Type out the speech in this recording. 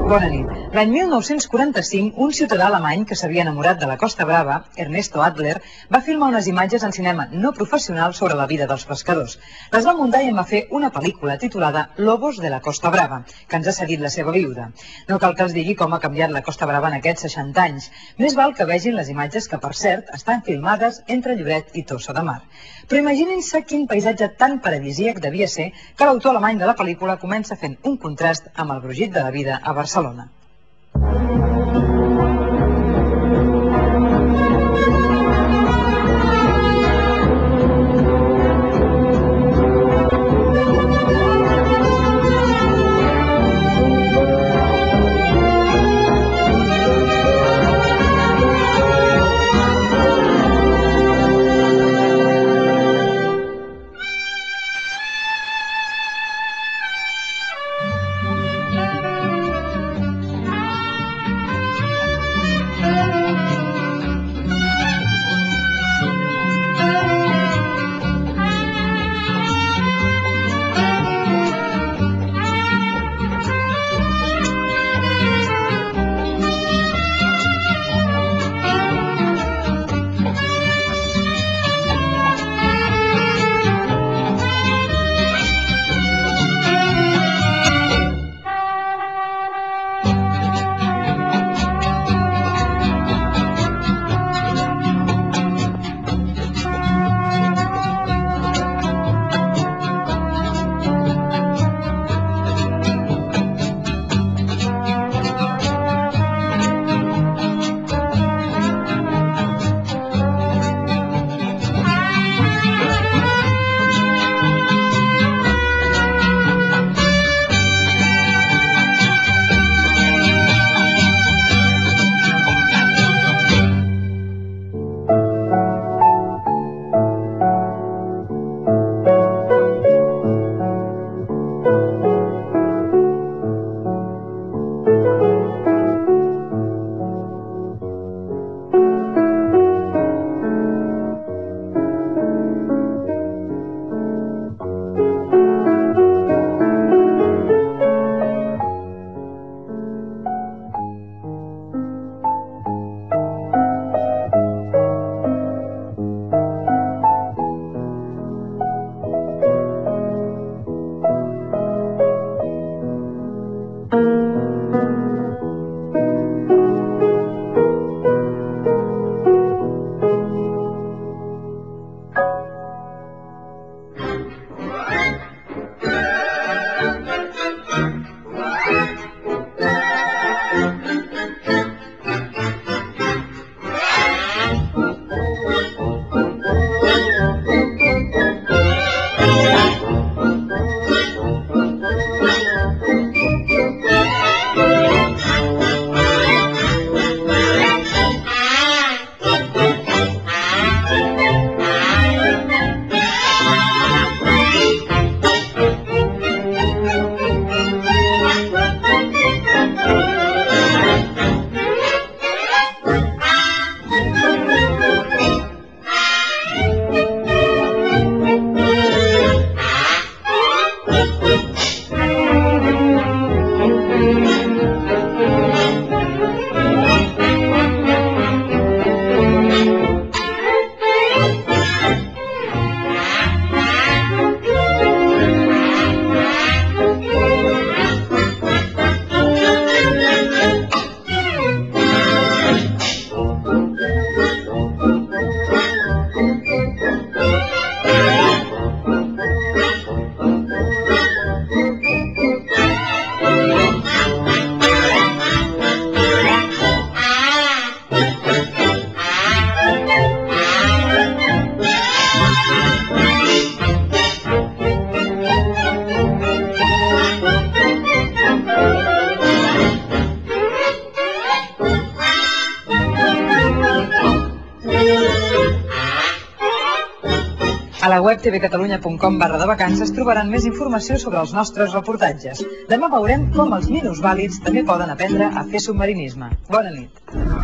Bona nit. L'any 1945, un ciutadà alemany que s'havia enamorat de la Costa Brava, Ernesto Adler, va filmar unes imatges en cinema no professional sobre la vida dels pescadors. Les va muntar i en va fer una pel·lícula titulada Lobos de la Costa Brava, que ens ha cedit la seva viuda. No cal que els digui com ha canviat la Costa Brava en aquests 60 anys. Més val que vegin les imatges que, per cert, estan filmades entre Lloret i Tossa de Mar. Però imaginin-se quin paisatge tan paradisíac devia ser que l'autor alemany de la pel·lícula comença fent un contrast amb el brogit de la vida a Barcelona. A la web tvcatalunya.com/de-vacances trobaran més informació sobre els nostres reportatges. Demà veurem com els minusvàlids també poden aprendre a fer submarinisme. Bona nit.